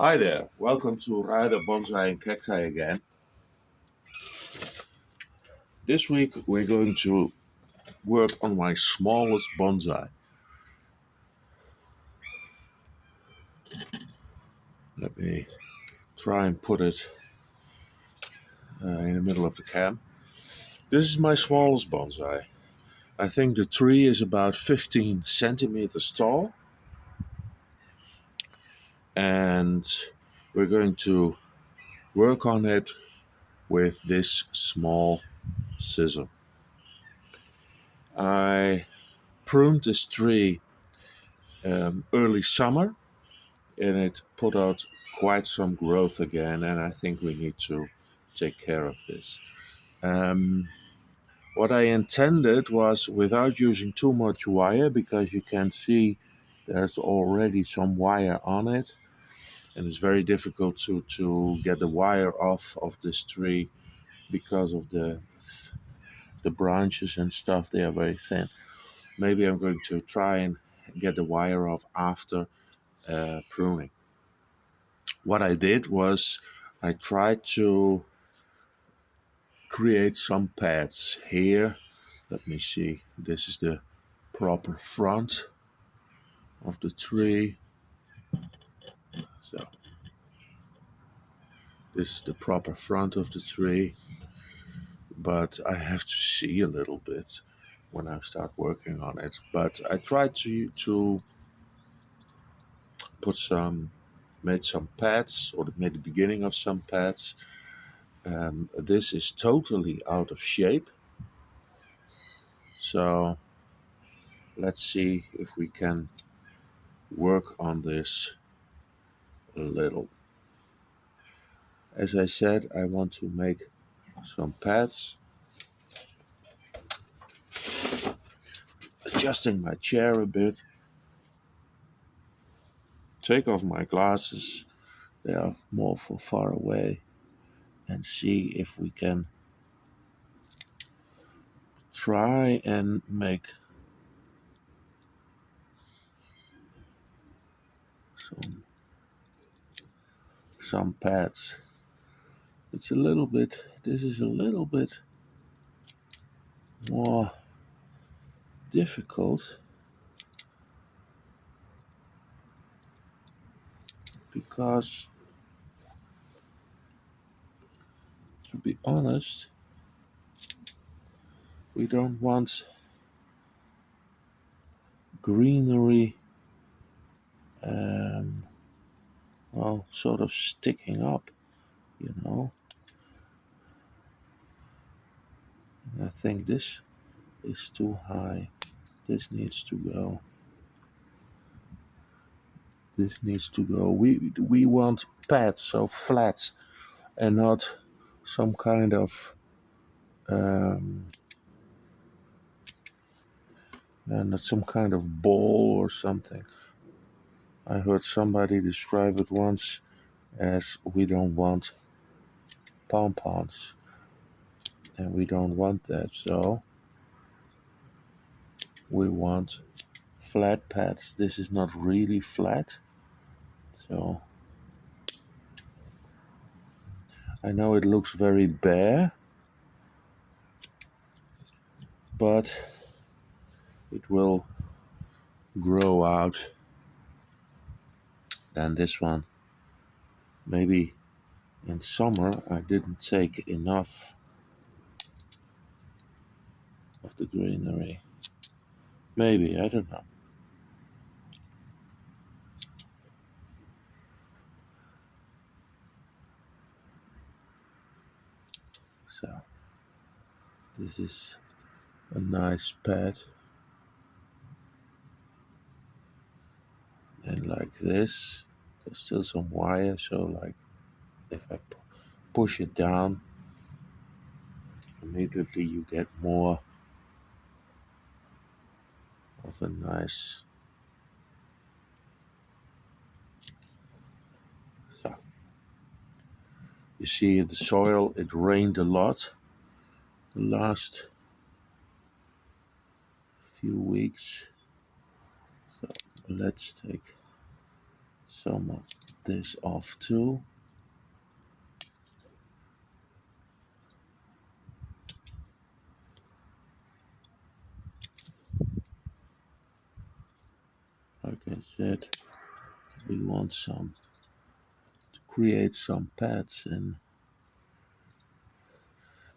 Hi there, welcome to Rider Bonsai and Cacti again. This week we're going to work on my smallest bonsai. Let me try and put it in the middle of the cam. This is my smallest bonsai. I think the tree is about 15 centimeters tall, and we're going to work on it with this small scissor. I pruned this tree early summer, and it put out quite some growth again, and I think we need to take care of this. Um, what I intended was without using too much wire, because you can see there's already some wire on it, and it's very difficult to get the wire off of this tree because of the branches and stuff. They are very thin. Maybe I'm going to try and get the wire off after pruning. What I did was I tried to create some pads here. Let me see. This is the proper front of the tree. So this is the proper front of the tree, but I have to see a little bit when I start working on it. But I tried to put made some pads, or made the beginning of some pads. This is totally out of shape. So let's see if we can work on this a little. As I said, I want to make some pads. Adjusting my chair a bit. Take off my glasses, they are more for far away, and see if we can try and make some pads. This is a little bit more difficult because, to be honest, we don't want greenery sort of sticking up, you know. And I think this is too high. This needs to go. This needs to go. We want pads, so flat, and not some kind of not some kind of ball or something. I heard somebody describe it once as we don't want pom-poms, and we don't want that, so we want flat pads. This is not really flat, so I know it looks very bare, but it will grow out. Then this one, maybe in summer I didn't take enough of the greenery. Maybe, I don't know. So this is a nice pad, and like this there's still some wire, so like if I push it down, immediately you get more of a nice. So you see the soil, it rained a lot the last few weeks, so let's take some of this off too. Like I said, we want some to create some pads, and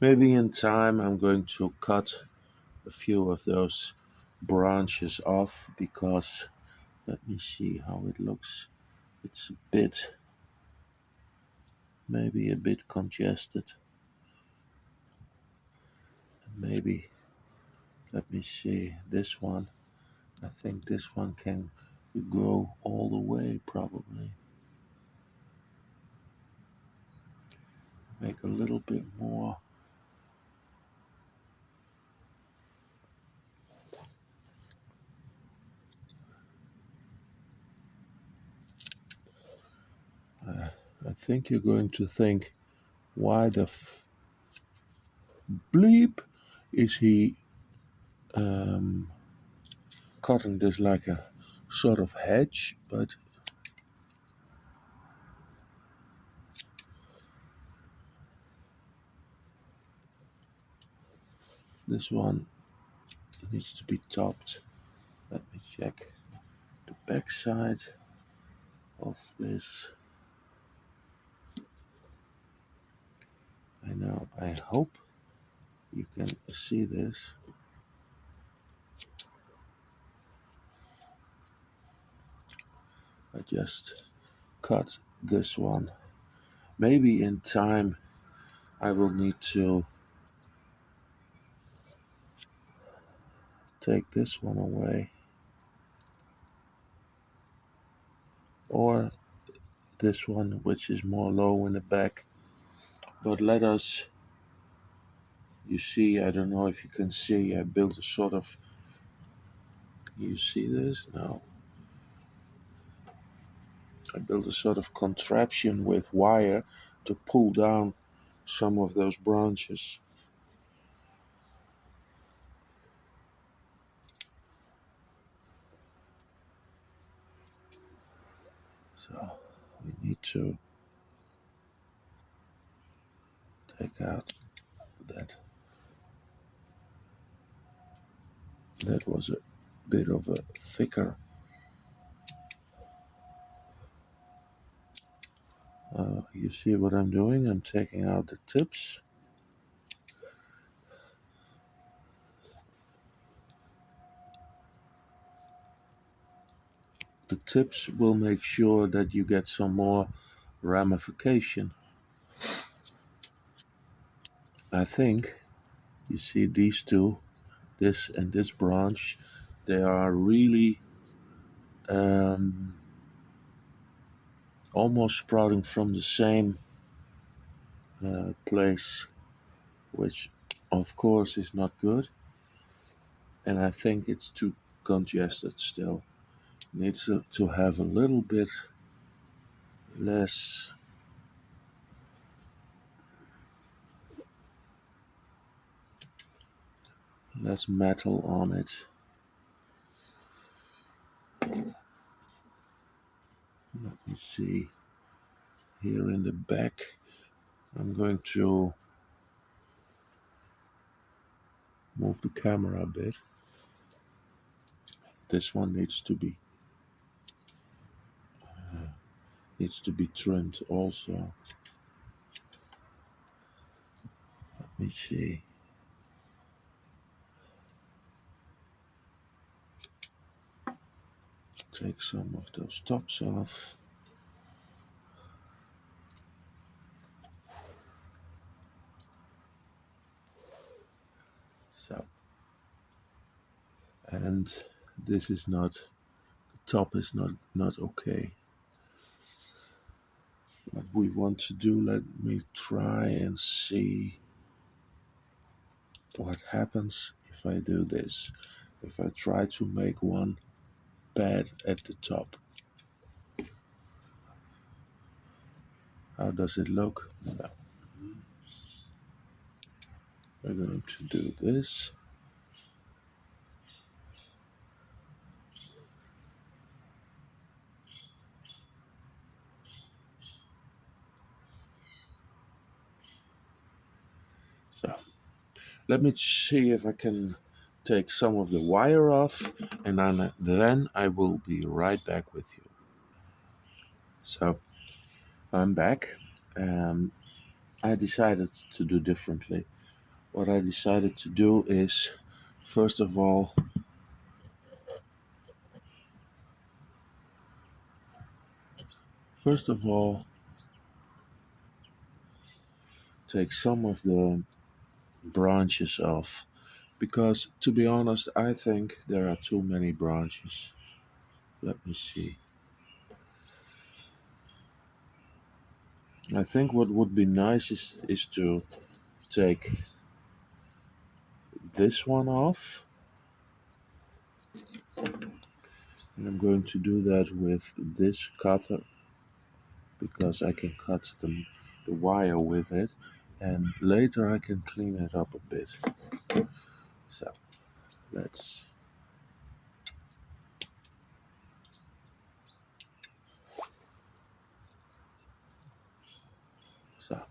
maybe in time I'm going to cut a few of those branches off because let me see how it looks. It's a bit, maybe a bit congested. Maybe, let me see, this one. I think this one can go all the way probably. Make a little bit more. I think you're going to think, why the bleep is he um, cutting this like a sort of hedge? But this one needs to be topped. Let me check the back side of this. I hope you can see this. I just cut this one. Maybe in time I will need to take this one away, or this one, which is more low in the back. But let us, you see, I don't know if you can see, I built a sort of, you see this? No. I built a sort of contraption with wire to pull down some of those branches. So we need to take out that. That was a bit of a thicker. You see what I'm doing? I'm taking out the tips. The tips will make sure that you get some more ramification. I think you see these two, this and this branch, they are really almost sprouting from the same place, which of course is not good. And I think it's too congested still. Needs to have a little bit less metal on it. Let me see. Here in the back, I'm going to move the camera a bit. This one needs to be trimmed also. Let me see. Take some of those tops off. So, and this is not, the top is not okay. What we want to do, let me try and see what happens if I do this. If I try to make one pad at the top. How does it look? No. We're going to do this. Let me see if I can take some of the wire off, and then I will be right back with you. So I'm back. Um, I decided to do differently. What I decided to do is, first of all, take some of the branches off, because to be honest, I think there are too many branches. Let me see. I think what would be nice is to take this one off, and I'm going to do that with this cutter because I can cut the wire with it, and later I can clean it up a bit. So let's so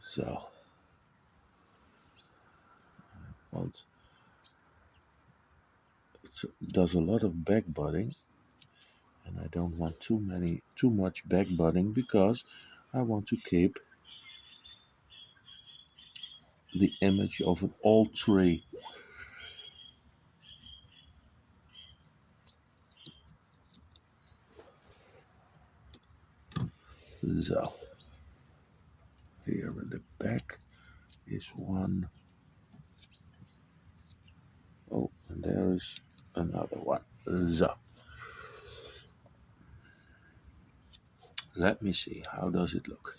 so want it does a lot of back budding, and I don't want too much back budding because I want to keep the image of an old tree. So here in the back is one. Oh, and there is another one. So let me see, how does it look?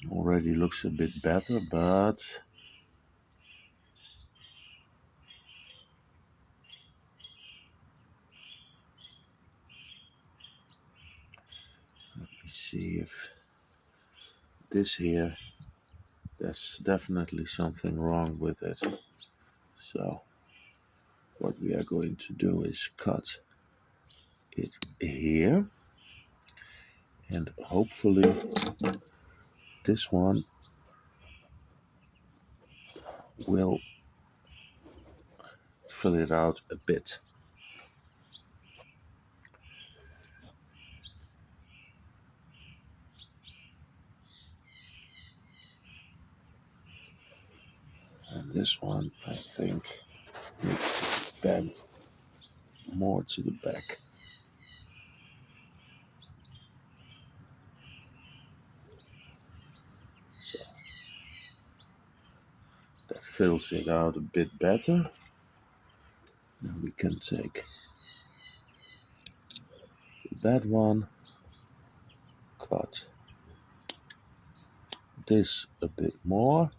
Already looks a bit better, but let me see if this here, there's definitely something wrong with it. So what we are going to do is cut it here, and hopefully this one will fill it out a bit. And this one, I think, needs to bend more to the back. So that fills it out a bit better. Then we can take that one, cut this a bit more.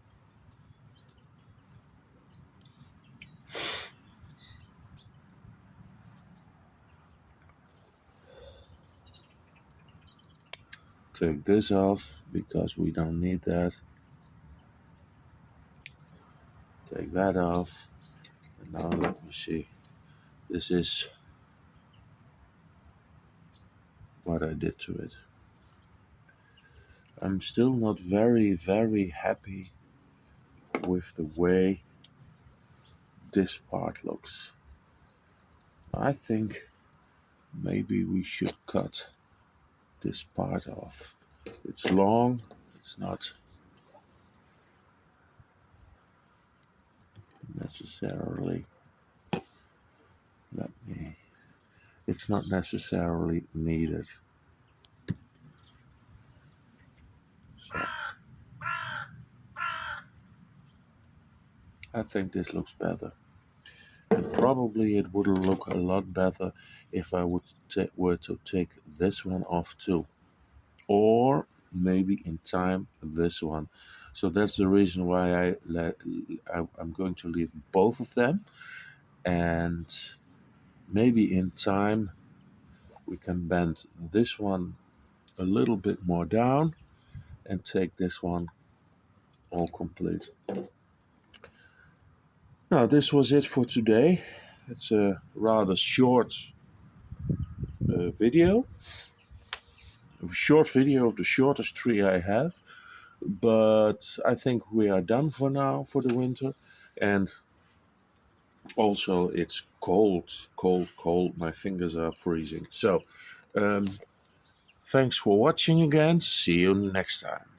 Take this off because we don't need that. Take that off. And now let me see. This is what I did to it. I'm still not very happy with the way this part looks. I think maybe we should cut this part off. It's long, it's not necessarily, it's not necessarily needed. So I think this looks better. And probably it would look a lot better if I were to take this one off too. Or maybe in time this one. So that's the reason why I'm going to leave both of them, and maybe in time we can bend this one a little bit more down and take this one all complete. Now this was it for today. It's a rather short video. short video of the shortest tree I have, but I think we are done for now for the winter. And also, it's cold, cold, cold. My fingers are freezing. So, thanks for watching again. See you next time.